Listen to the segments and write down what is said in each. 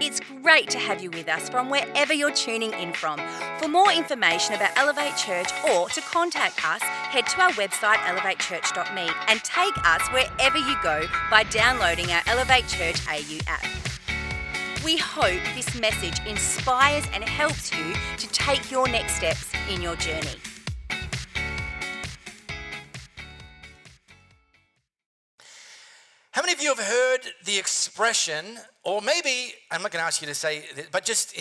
It's great to have you with us from wherever you're tuning in from. For more information about Elevate Church or to contact us, head to our website elevatechurch.me and take us wherever you go by downloading our Elevate Church AU app. We hope this message inspires and helps you to take your next steps in your journey. How many of you have heard the expression, or maybe, I'm not going to ask you to say this, but just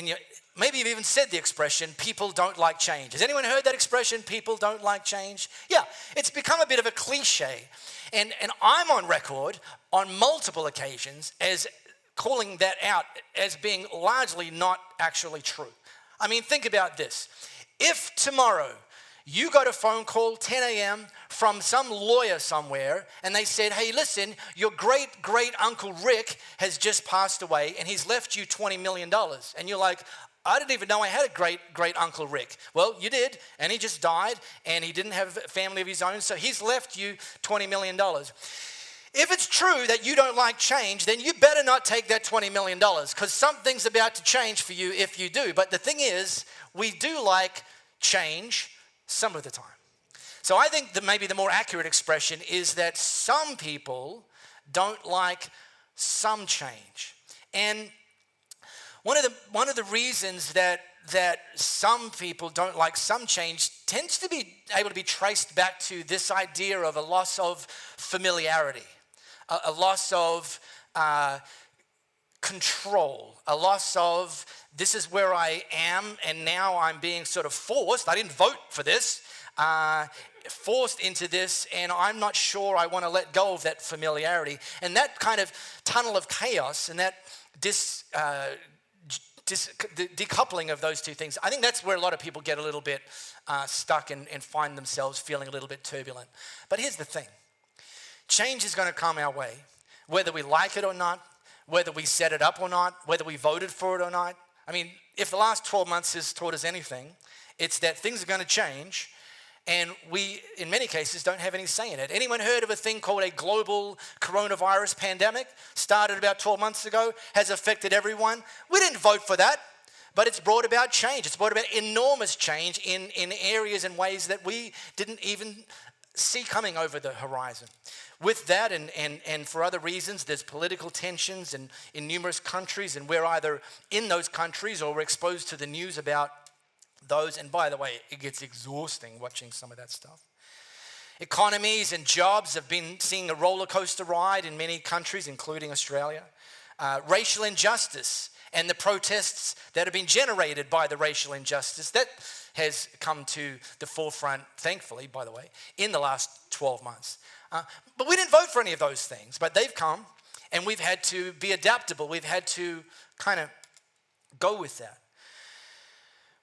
maybe you've even said the expression, people don't like change. Has anyone heard that expression, people don't like change? Yeah, it's become a bit of a cliche. And I'm on record on multiple occasions as calling that out as being largely not actually true. I mean, think about this. If tomorrow you got a phone call, 10 a.m., from some lawyer somewhere, and they said, hey, listen, your great-great-uncle Rick has just passed away, and he's left you $20 million. And you're like, I didn't even know I had a great-great-uncle Rick. Well, you did, and he just died, and he didn't have a family of his own, so he's left you $20 million. If it's true that you don't like change, then you better not take that $20 million, because something's about to change for you if you do. But the thing is, we do like change some of the time. So I think that maybe the more accurate expression is that some people don't like some change. And one of the reasons that some people don't like some change tends to be able to be traced back to this idea of a loss of familiarity, a loss of control, a loss of this is where I am and now I'm being sort of forced. I didn't vote for this. Forced into this, and I'm not sure I want to let go of that familiarity. And that kind of tunnel of chaos and that decoupling of those two things, I think that's where a lot of people get a little bit stuck and find themselves feeling a little bit turbulent. But here's the thing. Change is going to come our way, whether we like it or not, whether we set it up or not, whether we voted for it or not. I mean, if the last 12 months has taught us anything, it's that things are going to change, and we, in many cases, don't have any say in it. Anyone heard of a thing called a global coronavirus pandemic? Started about 12 months ago, has affected everyone. We didn't vote for that, but it's brought about change. It's brought about enormous change in areas and ways that we didn't even see coming over the horizon. With that, and for other reasons, there's political tensions in numerous countries, and we're either in those countries or we're exposed to the news about those. And by the way, it gets exhausting watching some of that stuff. Economies and jobs have been seeing a roller coaster ride in many countries, including Australia. Racial injustice and the protests that have been generated by the racial injustice, that has come to the forefront, thankfully, by the way, in the last 12 months. But we didn't vote for any of those things, but they've come, and we've had to be adaptable. We've had to kind of go with that.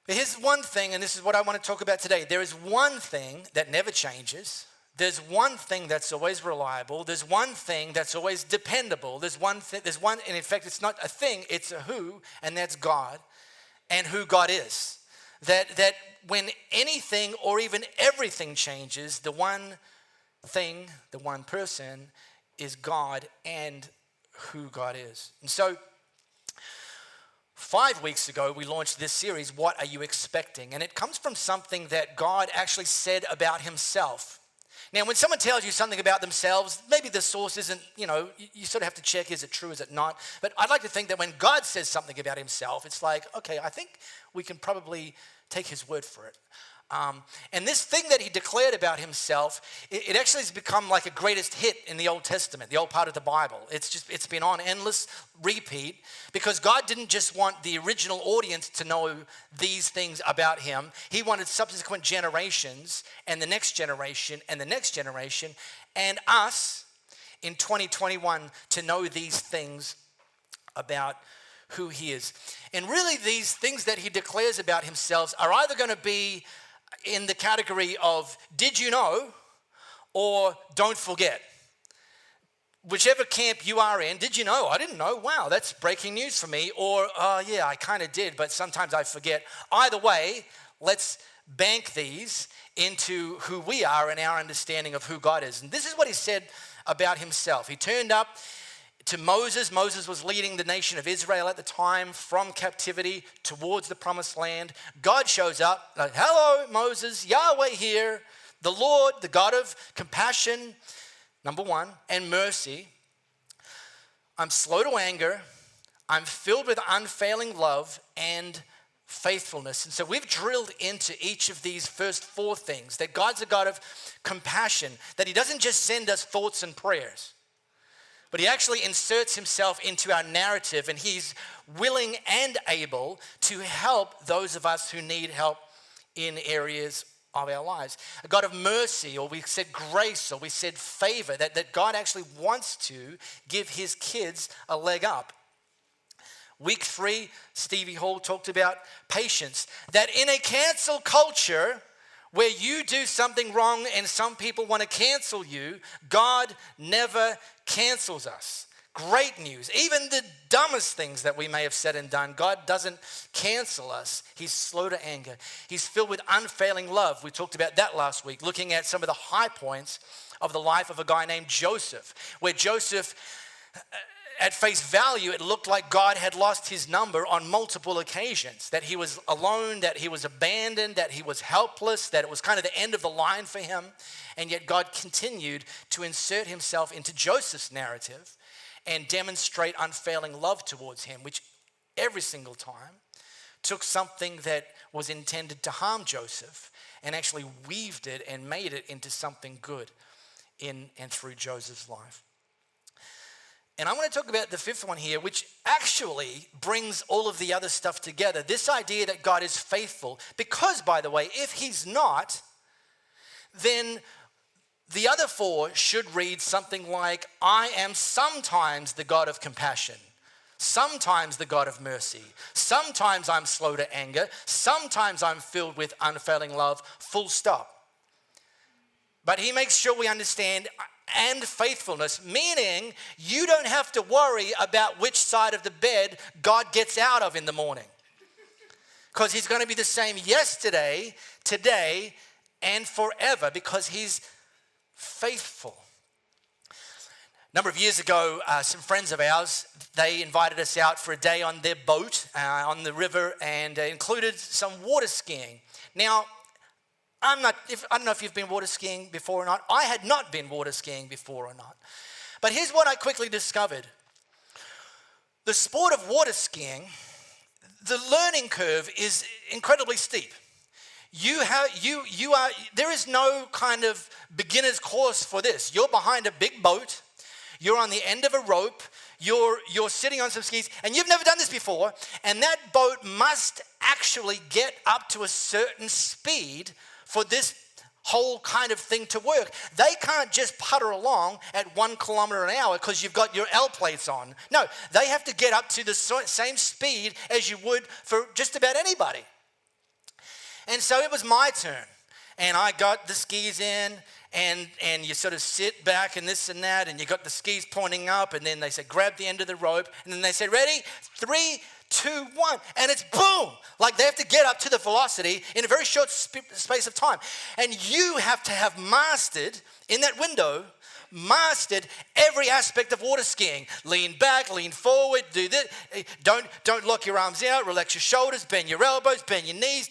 But here's one thing, and this is what I want to talk about today. There is one thing that never changes. There's one thing that's always reliable. There's one thing that's always dependable. There's one, and in fact, it's not a thing, it's a who, and that's God, and who God is. That when anything or even everything changes, the one thing, the one person is God and who God is. And so 5 weeks ago, we launched this series, What Are You Expecting? And it comes from something that God actually said about himself. Now, when someone tells you something about themselves, maybe the source isn't, you sort of have to check, is it true, is it not? But I'd like to think that when God says something about himself, it's like, okay, I think we can probably take his word for it. And this thing that he declared about himself, it actually has become like a greatest hit in the Old Testament, the old part of the Bible. It's been on endless repeat because God didn't just want the original audience to know these things about him. He wanted subsequent generations and the next generation and the next generation and us in 2021 to know these things about who he is. And really these things that he declares about himself are either going to be in the category of did you know or don't forget. Whichever camp you are in, did you know? I didn't know. Wow, that's breaking news for me. Or, yeah, I kind of did, but sometimes I forget. Either way, let's bank these into who we are and our understanding of who God is. And this is what he said about himself. He turned up to Moses. Moses was leading the nation of Israel at the time from captivity towards the promised land. God shows up, like, hello, Moses, Yahweh here, the Lord, the God of compassion, number one, and mercy. I'm slow to anger. I'm filled with unfailing love and faithfulness. And so we've drilled into each of these first four things, that God's a God of compassion, that he doesn't just send us thoughts and prayers, but he actually inserts himself into our narrative, and he's willing and able to help those of us who need help in areas of our lives. A God of mercy, or we said grace, or we said favor, that God actually wants to give his kids a leg up. Week 3, Stevie Hall talked about patience. That in a cancel culture where you do something wrong and some people want to cancel you, God never cancels us. Great news. Even the dumbest things that we may have said and done, God doesn't cancel us. He's slow to anger. He's filled with unfailing love. We talked about that last week, looking at some of the high points of the life of a guy named Joseph, where Joseph, at face value, it looked like God had lost his number on multiple occasions, that he was alone, that he was abandoned, that he was helpless, that it was kind of the end of the line for him. And yet God continued to insert himself into Joseph's narrative and demonstrate unfailing love towards him, which every single time took something that was intended to harm Joseph and actually weaved it and made it into something good in and through Joseph's life. And I want to talk about the fifth one here, which actually brings all of the other stuff together. This idea that God is faithful. Because, by the way, if he's not, then the other four should read something like, I am sometimes the God of compassion, sometimes the God of mercy, sometimes I'm slow to anger, sometimes I'm filled with unfailing love, full stop. But he makes sure we understand and faithfulness, meaning you don't have to worry about which side of the bed God gets out of in the morning. Because he's going to be the same yesterday, today, and forever, because he's faithful. A number of years ago, some friends of ours, they invited us out for a day on their boat on the river, and included some water skiing. Now, I don't know if you've been water skiing before or not. I had not been water skiing before or not. But here's what I quickly discovered. The sport of water skiing, the learning curve is incredibly steep. There is no kind of beginner's course for this. You're behind a big boat. You're on the end of a rope. You're sitting on some skis, and you've never done this before. And that boat must actually get up to a certain speed for this whole kind of thing to work. They can't just putter along at 1 kilometer an hour because you've got your L plates on. No, they have to get up to the same speed as you would for just about anybody. And so it was my turn. And I got the skis in, and you sort of sit back and this and that, and you got the skis pointing up, and then they said, grab the end of the rope, and then they said, ready? 3, 2, 1, and it's boom. Like they have to get up to the velocity in a very short space of time. And you have to have mastered, in that window, mastered every aspect of water skiing. Lean back, lean forward, do this. Don't lock your arms out, relax your shoulders, bend your elbows, bend your knees.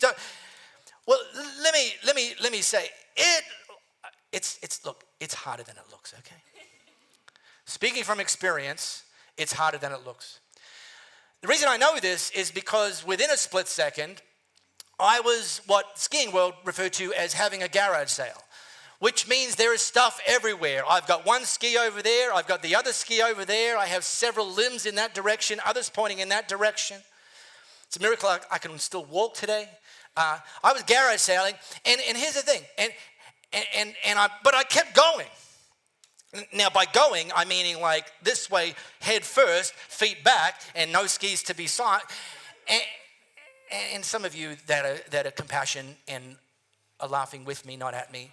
Well, let me say, it's harder than it looks, okay? Speaking from experience, it's harder than it looks. The reason I know this is because within a split second, I was what skiing world referred to as having a garage sale, which means there is stuff everywhere. I've got one ski over there. I've got the other ski over there. I have several limbs in that direction, others pointing in that direction. It's a miracle I can still walk today. I was garage sailing, and here's the thing, but I kept going. Now, by going, I'm meaning like this way, head first, feet back, and no skis to be sight. And some of you that are compassion and are laughing with me, not at me,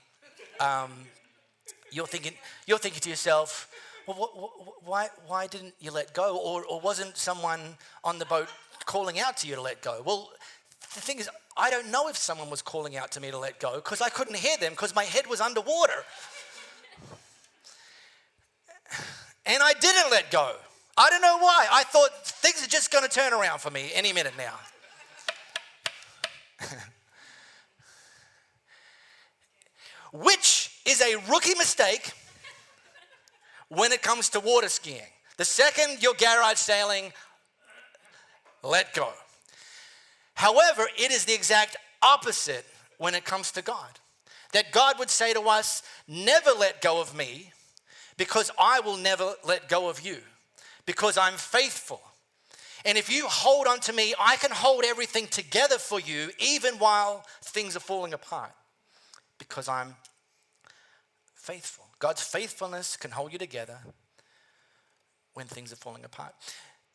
you're thinking to yourself, well, why didn't you let go? Or wasn't someone on the boat calling out to you to let go? Well, the thing is, I don't know if someone was calling out to me to let go because I couldn't hear them because my head was underwater. And I didn't let go. I don't know why. I thought things are just going to turn around for me any minute now. Which is a rookie mistake when it comes to water skiing. The second you're garage sailing, let go. However, it is the exact opposite when it comes to God. That God would say to us, never let go of me, because I will never let go of you, because I'm faithful. And if you hold on to me, I can hold everything together for you, even while things are falling apart, because I'm faithful. God's faithfulness can hold you together when things are falling apart.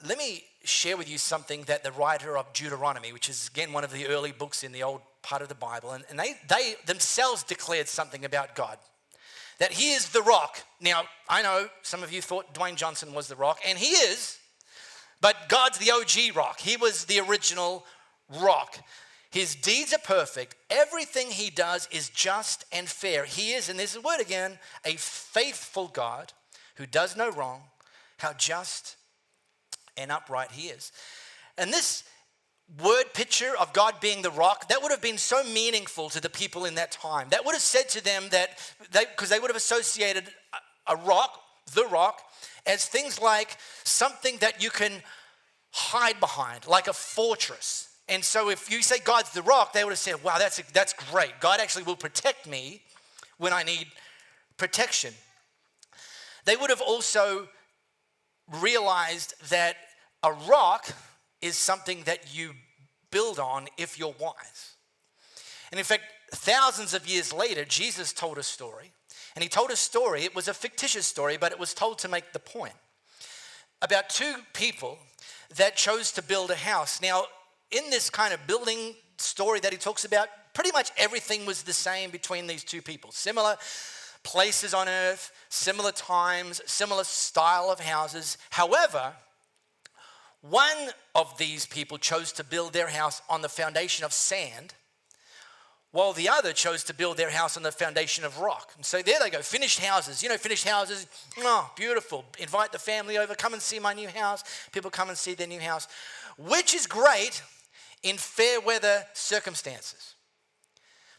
Let me share with you something that the writer of Deuteronomy, which is again one of the early books in the old part of the Bible, and they themselves declared something about God. That he is the rock. Now, I know some of you thought Dwayne Johnson was the rock, and he is, but God's the OG rock. He was the original rock. His deeds are perfect. Everything he does is just and fair. He is, and this is the word again, a faithful God who does no wrong. How just and upright he is. And this word picture of God being the rock, that would have been so meaningful to the people in that time. That would have said to them that, because they would have associated a rock, the rock, as things like something that you can hide behind, like a fortress. And so if you say God's the rock, they would have said, wow, that's great. God actually will protect me when I need protection. They would have also realized that a rock is something that you build on if you're wise. And in fact, thousands of years later, Jesus told a story. And he told a story, it was a fictitious story, but it was told to make the point, about two people that chose to build a house. Now, in this kind of building story that he talks about, pretty much everything was the same between these two people. Similar places on earth, similar times, similar style of houses. However, one of these people chose to build their house on the foundation of sand, while the other chose to build their house on the foundation of rock. And so there they go, finished houses. You know, finished houses, oh, beautiful. Invite the family over, come and see my new house. People come and see their new house, which is great in fair weather circumstances.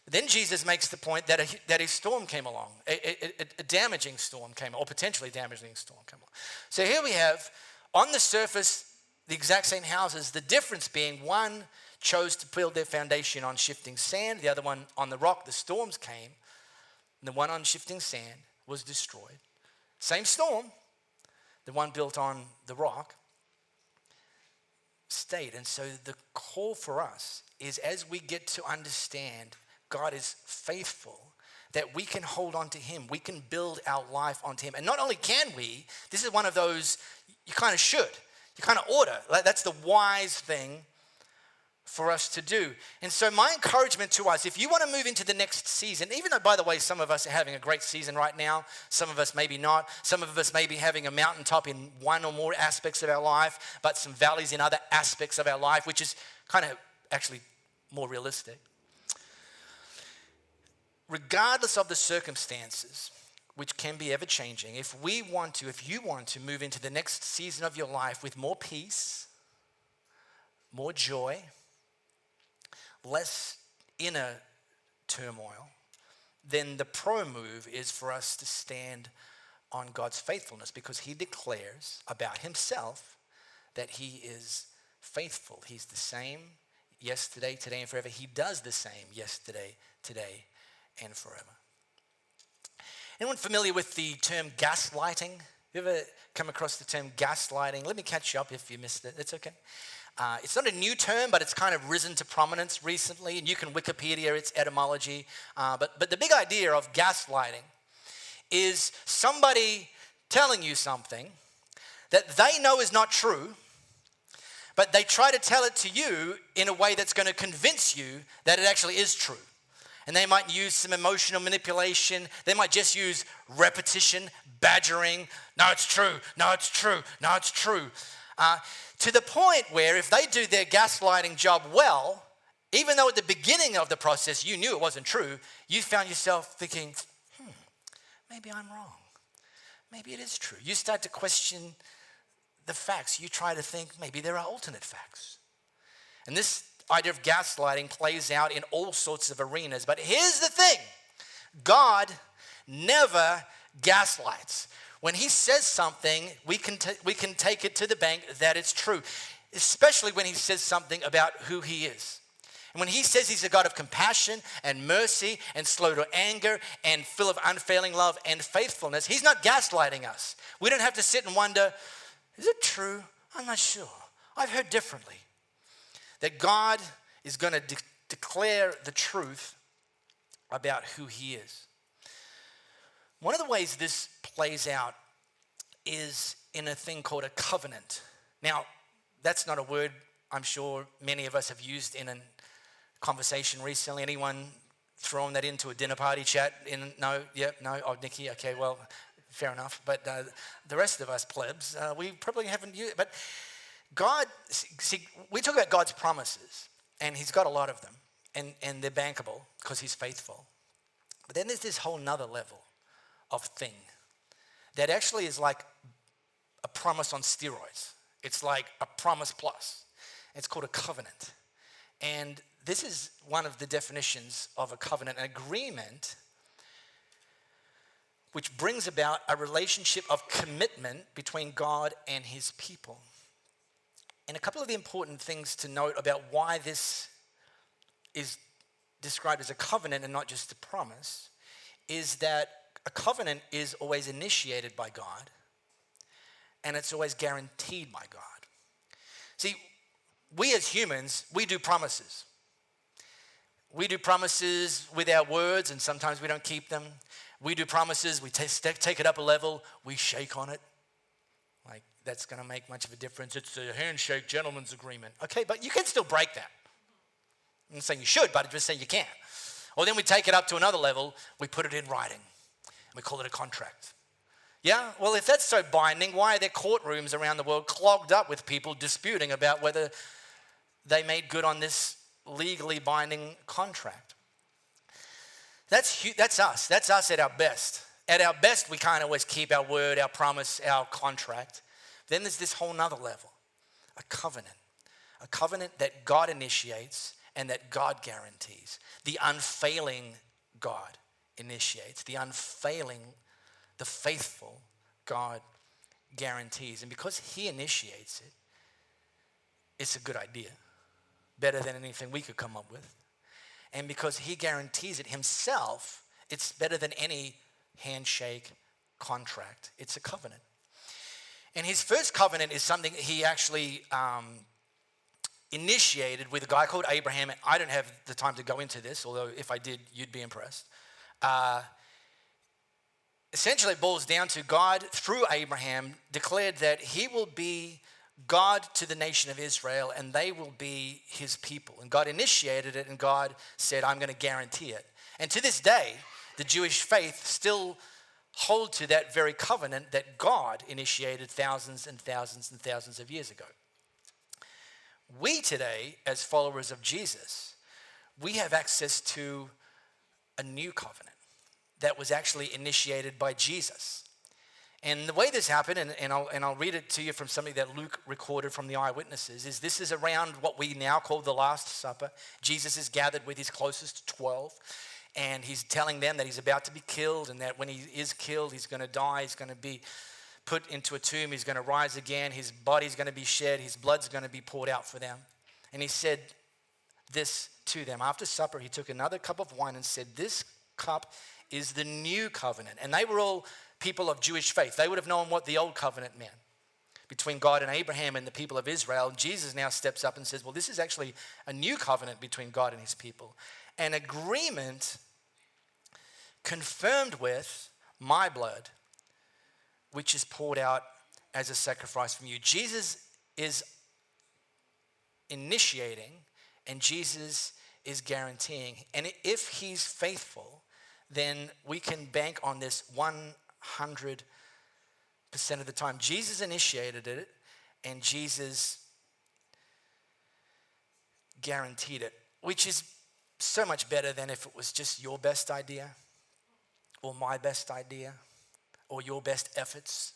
Then Jesus makes the point that a storm came along, a damaging storm came, or potentially damaging storm came along. So here we have, on the surface, the exact same houses, the difference being one chose to build their foundation on shifting sand, the other one on the rock. The storms came, and the one on shifting sand was destroyed. Same storm, the one built on the rock stayed. And so the call for us is, as we get to understand God is faithful, that we can hold on to him. We can build our life onto him. And not only can we, this is one of those, you kind of should, you kind of ought to. That's the wise thing for us to do. And so my encouragement to us, if you want to move into the next season, even though, by the way, some of us are having a great season right now, some of us maybe not, some of us may be having a mountaintop in one or more aspects of our life, but some valleys in other aspects of our life, which is kind of actually more realistic. Regardless of the circumstances, which can be ever changing, if you want to move into the next season of your life with more peace, more joy, less inner turmoil, then the pro move is for us to stand on God's faithfulness, because he declares about himself that he is faithful. He's the same yesterday, today, and forever. He does the same yesterday, today, and forever. Anyone familiar with the term gaslighting? You ever come across the term gaslighting? Let me catch you up if you missed it. It's okay. It's not a new term, but it's kind of risen to prominence recently, and you can Wikipedia its etymology. But the big idea of gaslighting is somebody telling you something that they know is not true, but they try to tell it to you in a way that's going to convince you that it actually is true. And they might use some emotional manipulation. They might just use repetition, badgering. No, it's true. No, it's true. No, it's true. To the point where if they do their gaslighting job well, even though at the beginning of the process you knew it wasn't true, you found yourself thinking, maybe I'm wrong. Maybe it is true. You start to question the facts, you try to think maybe there are alternate facts. And this idea of gaslighting plays out in all sorts of arenas. But here's the thing. God never gaslights. When he says something, we can take it to the bank that it's true, especially when he says something about who he is. And when he says he's a God of compassion and mercy and slow to anger and full of unfailing love and faithfulness, he's not gaslighting us. We don't have to sit and wonder, is it true? I'm not sure. I've heard differently. That God is going to declare the truth about who he is. One of the ways this plays out is in a thing called a covenant. Now, that's not a word I'm sure many of us have used in a conversation recently. Anyone thrown that into a dinner party chat? No? Oh, Nikki, okay, well, fair enough. But the rest of us plebs, we probably haven't used it. But God, see, we talk about God's promises, and he's got a lot of them, and they're bankable because he's faithful. But then there's this whole nother level of thing that actually is like a promise on steroids. It's like a promise plus. It's called a covenant. And this is one of the definitions of a covenant, an agreement which brings about a relationship of commitment between God and his people. And a couple of the important things to note about why this is described as a covenant and not just a promise is that a covenant is always initiated by God and it's always guaranteed by God. See, we as humans, we do promises. We do promises with our words and sometimes we don't keep them. We do promises, we take it up a level, we shake on it. Like, that's going to make much of a difference. It's a handshake gentleman's agreement. Okay, but you can still break that. I'm not saying you should, but I'm just saying you can. Or then we take it up to another level, we put it in writing. We call it a contract. Yeah, well, if that's so binding, why are there courtrooms around the world clogged up with people disputing about whether they made good on this legally binding contract? That's us. That's us at our best. At our best, we can't always keep our word, our promise, our contract. Then there's this whole nother level, a covenant that God initiates and that God guarantees. The unfailing God initiates. The faithful God guarantees. And because he initiates it, it's a good idea. Better than anything we could come up with. And because he guarantees it himself, it's better than any handshake contract. It's a covenant. And his first covenant is something he actually initiated with a guy called Abraham. I don't have the time to go into this, although if I did, you'd be impressed. Essentially, it boils down to God, through Abraham, declared that he will be God to the nation of Israel and they will be his people. And God initiated it and God said, I'm going to guarantee it. And to this day, the Jewish faith still hold to that very covenant that God initiated thousands and thousands and thousands of years ago. We today, as followers of Jesus, we have access to a new covenant that was actually initiated by Jesus. And the way this happened, and I'll read it to you from something that Luke recorded from the eyewitnesses, is this is around what we now call the Last Supper. Jesus is gathered with his closest 12, and he's telling them that he's about to be killed, and that when he is killed, he's going to die, he's going to be put into a tomb, he's going to rise again, his body's going to be shed, his blood's going to be poured out for them. And he said this to them. After supper, he took another cup of wine and said, this cup is the new covenant. And they were all people of Jewish faith. They would have known what the old covenant meant between God and Abraham and the people of Israel. And Jesus now steps up and says, well, this is actually a new covenant between God and his people. An agreement confirmed with my blood, which is poured out as a sacrifice from you. Jesus is initiating and Jesus is guaranteeing. And if he's faithful, then we can bank on this 100% of the time. Jesus initiated it and Jesus guaranteed it, which is so much better than if it was just your best idea or my best idea or your best efforts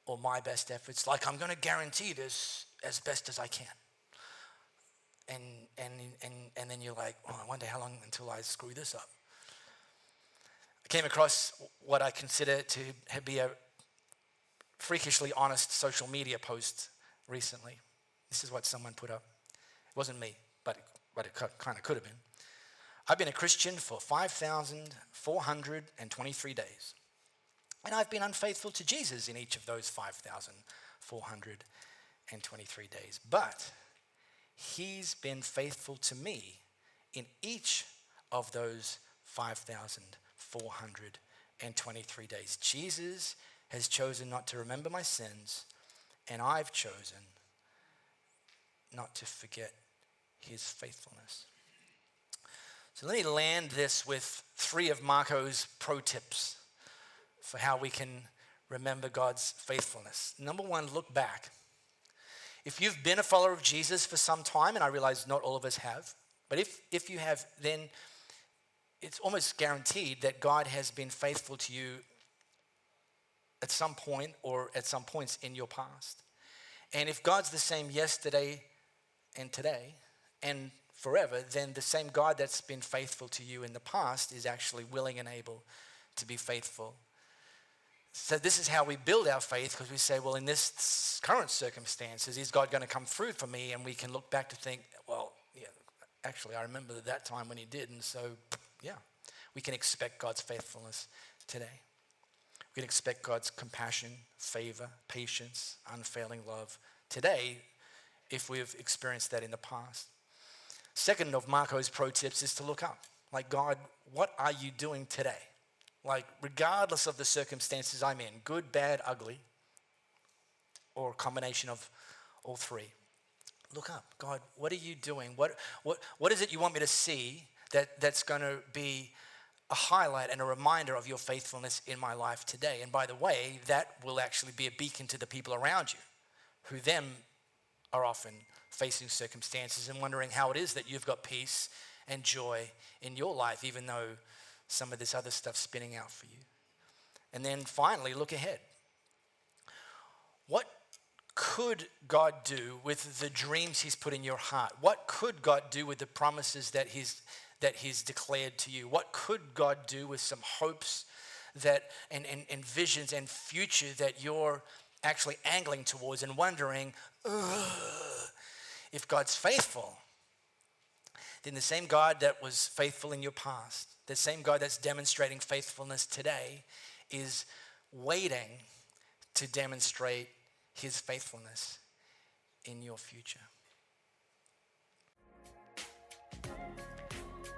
or my best efforts. Like, I'm going to guarantee this as best as I can. And then you're like, oh, I wonder how long until I screw this up. I came across what I consider to be a freakishly honest social media post recently. This is what someone put up. It wasn't me, but it kind of could have been. I've been a Christian for 5,423 days. And I've been unfaithful to Jesus in each of those 5,423 days. But he's been faithful to me in each of those 5,423 days. Jesus has chosen not to remember my sins, and I've chosen not to forget his faithfulness. So let me land this with 3 of Marco's pro tips for how we can remember God's faithfulness. Number 1, look back. If you've been a follower of Jesus for some time, and I realize not all of us have, but if you have, then it's almost guaranteed that God has been faithful to you at some point or at some points in your past. And if God's the same yesterday and today and forever, then the same God that's been faithful to you in the past is actually willing and able to be faithful. So this is how we build our faith, because we say, well, in this current circumstances, is God going to come through for me? And we can look back to think, well, yeah, actually, I remember that time when he did. And so, yeah, we can expect God's faithfulness today. We can expect God's compassion, favor, patience, unfailing love today if we've experienced that in the past. Second of Marco's pro tips is to look up. Like, God, what are you doing today? Like, regardless of the circumstances I'm in, good, bad, ugly, or a combination of all 3. Look up. God, what are you doing? What is it you want me to see that's going to be a highlight and a reminder of your faithfulness in my life today? And by the way, that will actually be a beacon to the people around you, who them are often facing circumstances and wondering how it is that you've got peace and joy in your life, even though some of this other stuff spinning out for you. And then finally, look ahead. What could God do with the dreams he's put in your heart? What could God do with the promises that he's declared to you? What could God do with some hopes that and visions and future that you're actually angling towards and wondering, if God's faithful, then the same God that was faithful in your past, the same God that's demonstrating faithfulness today, is waiting to demonstrate his faithfulness in your future.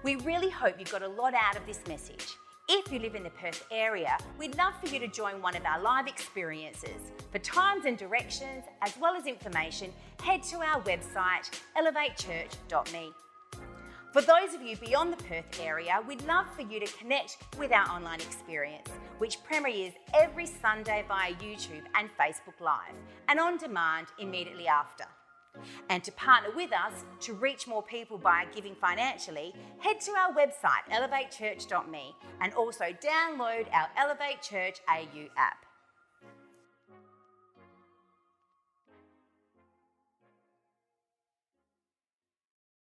We really hope you got a lot out of this message. If you live in the Perth area, we'd love for you to join one of our live experiences. For times and directions, as well as information, head to our website, elevatechurch.me. For those of you beyond the Perth area, we'd love for you to connect with our online experience, which premieres every Sunday via YouTube and Facebook Live, and on demand immediately after. And to partner with us to reach more people by giving financially, head to our website, elevatechurch.me, and also download our Elevate Church AU app.